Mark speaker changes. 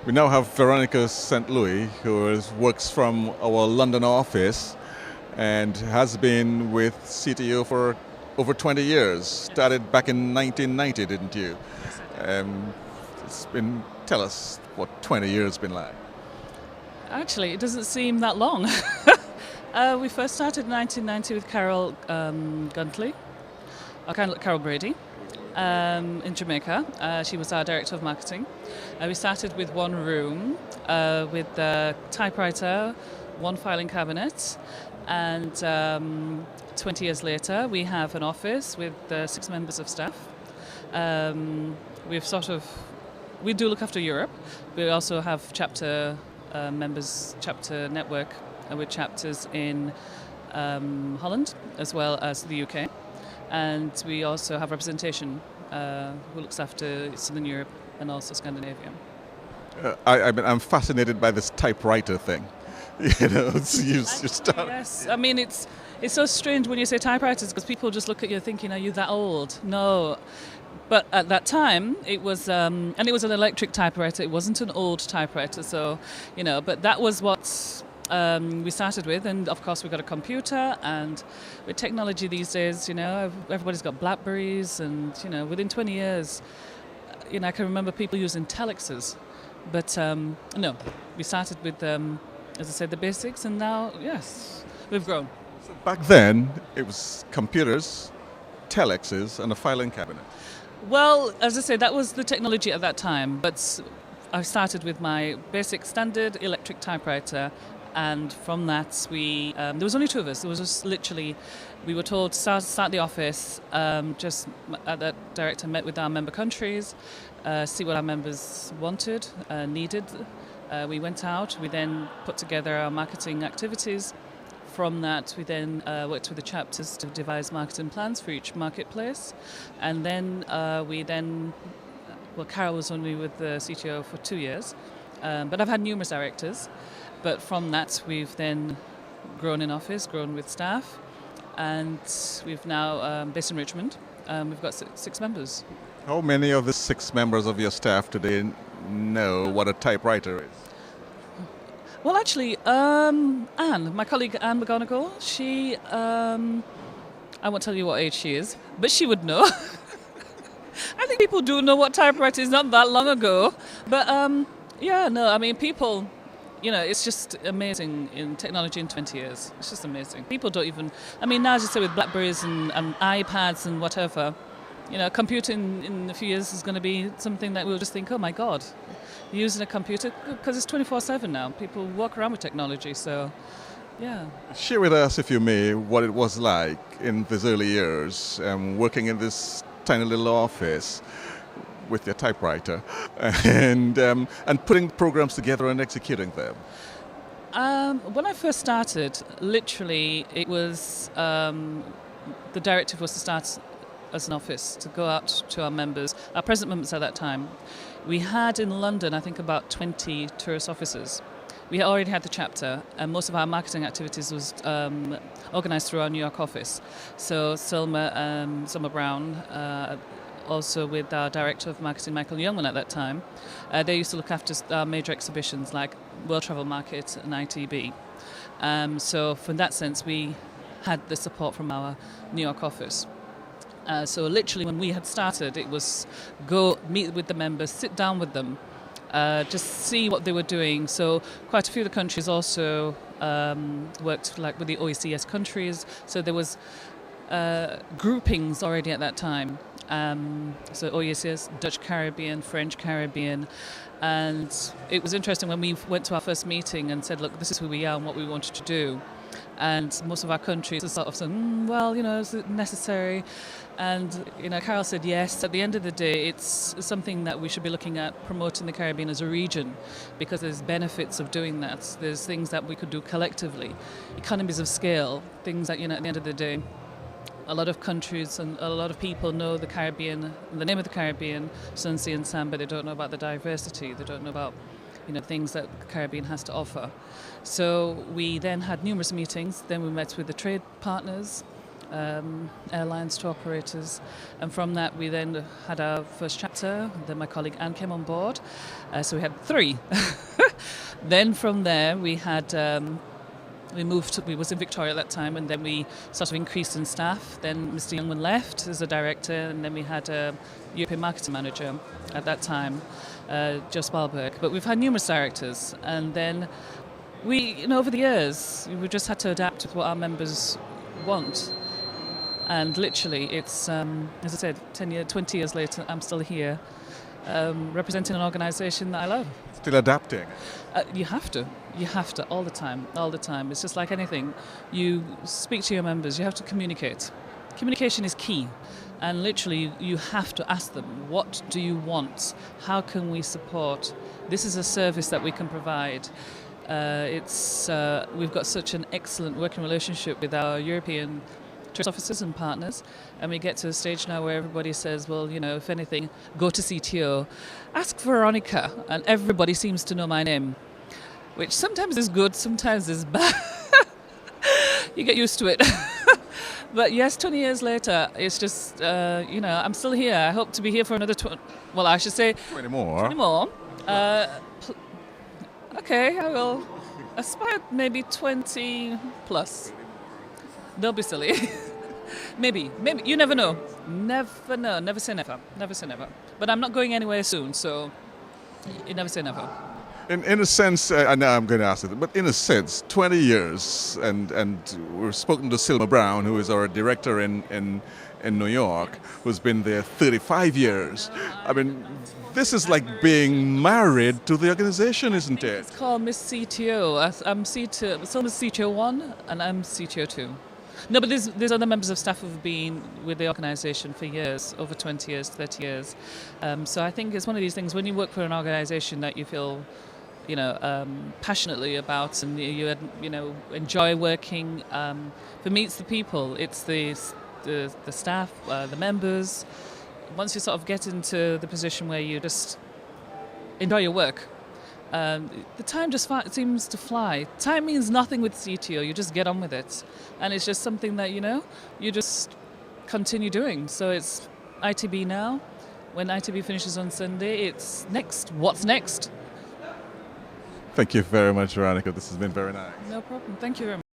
Speaker 1: We now have Veronica St. Works from our London office and has been with CTO for over 20 years. Started back in 1990, didn't you? Tell us what 20 years been like.
Speaker 2: Actually, it doesn't seem that long. We first started in 1990 with Carol Carol Brady in Jamaica. She was our director of marketing. We started with one room with the typewriter, one filing cabinet, and 20 years later we have an office with 6 members of staff. We do look after Europe. We also have chapter network with chapters in Holland as well as the UK. And we also have representation who looks after Southern Europe and also Scandinavia.
Speaker 1: I'm fascinated by this typewriter thing. You start.
Speaker 2: Yes, I mean it's so strange when you say typewriters because people just look at you thinking, "Are you that old?" No, but at that time it was, and it was an electric typewriter. It wasn't an old typewriter, so But that was what we started with, and of course we got a computer. And with technology these days, everybody's got Blackberries, and within 20 years, I can remember people using telexes. But no, we started with, as I said, the basics, and now, yes, we've grown.
Speaker 1: So back then, it was computers, telexes, and a filing cabinet.
Speaker 2: Well, as I said, that was the technology at that time, but I started with my basic standard electric typewriter, and from that there was only 2 of us. It was just literally, we were told to start the office, that director met with our member countries, see what our members wanted, needed. We went out, we then put together our marketing activities. From that, we then worked with the chapters to devise marketing plans for each marketplace. And then Carol was only with the CTO for 2 years, but I've had numerous directors. But from that, we've then grown in office, grown with staff, and we've now, based in Richmond, we've got 6 members.
Speaker 1: How many of the 6 members of your staff today know what a typewriter is?
Speaker 2: Well, actually, Anne, my colleague Anne McGonigal, she, I won't tell you what age she is, but she would know. I think people do know what typewriter is, not that long ago. But people, it's just amazing in technology in 20 years. It's just amazing. People don't even, now as you say with Blackberries and iPads and whatever, computing in a few years is going to be something that we'll just think, oh my God, using a computer, because it's 24/7 now. People walk around with technology, so yeah.
Speaker 1: Share with us, if you may, what it was like in these early years, working in this tiny little office with your typewriter and putting programs together and executing them.
Speaker 2: When I first started, literally, it was the directive was to start as an office, to go out to our members, our present members at that time. We had in London, I think, about 20 tourist officers. We already had the chapter, and most of our marketing activities was organised through our New York office. So Selma Brown, also with our director of marketing, Michael Youngman at that time, they used to look after major exhibitions like World Travel Market and ITB. So from that sense, we had the support from our New York office. So literally when we had started, it was go meet with the members, sit down with them, just see what they were doing. So quite a few of the countries also worked like with the OECS countries. So there was groupings already at that time. So OECS, Dutch Caribbean, French Caribbean. And it was interesting when we went to our first meeting and said, look, this is who we are and what we wanted to do. And most of our countries are sort of saying, is it necessary? And, Carol said yes. At the end of the day, it's something that we should be looking at promoting the Caribbean as a region, because there's benefits of doing that. There's things that we could do collectively, economies of scale, things that, at the end of the day, a lot of countries and a lot of people know the Caribbean, the name of the Caribbean, sun, sea and sand, but they don't know about the diversity. They don't know about things that the Caribbean has to offer. So we then had numerous meetings. Then we met with the trade partners. airlines to operators. And from that, we then had our first chapter. Then my colleague Anne came on board. So we had 3. Then from there, we had... we was in Victoria at that time, and then we sort of increased in staff. Then Mr. Youngman left as a director, and then we had a European marketing manager at that time, Joe Spalberg. But we've had numerous directors, and then over the years, we just had to adapt to what our members want. And literally, it's, as I said, 20 years later, I'm still here, representing an organisation that I love.
Speaker 1: Still adapting.
Speaker 2: You have to, all the time. It's just like anything. You speak to your members, you have to communicate. Communication is key. And literally, you have to ask them, what do you want? How can we support? This is a service that we can provide. We've got such an excellent working relationship with our European trust officers and partners, and we get to a stage now where everybody says, well, if anything, go to CTO, ask Veronica, and everybody seems to know my name, which sometimes is good, sometimes is bad. You get used to it. But yes, 20 years later, it's just, I'm still here. I hope to be here for another 20
Speaker 1: more.
Speaker 2: 20 more. Okay, I will aspire maybe 20 plus. Don't be silly. maybe. You never know. Never say never. But I'm not going anywhere soon, so you never say never.
Speaker 1: In a sense, I know I'm going to ask it, but in a sense, 20 years, and we've spoken to Silma Brown, who is our director in New York, who's been there 35 years. I mean, this is like being married to the organization, isn't it?
Speaker 2: It's called Miss CTO. I'm CTO, Silma's CTO 1, and I'm CTO 2. No, but there's other members of staff who've been with the organisation for years, over 20 years, 30 years. So I think it's one of these things, when you work for an organisation that you feel, passionately about, and you enjoy working. For me, it's the people, it's the staff, the members. Once you sort of get into the position where you just enjoy your work, the time just seems to fly. Time means nothing with CTO. You just get on with it, and it's just something that you just continue doing. So it's ITB now. When ITB finishes on Sunday, it's next. What's next?
Speaker 1: Thank you very much, Veronica. This has been very nice.
Speaker 2: No problem. Thank you very much.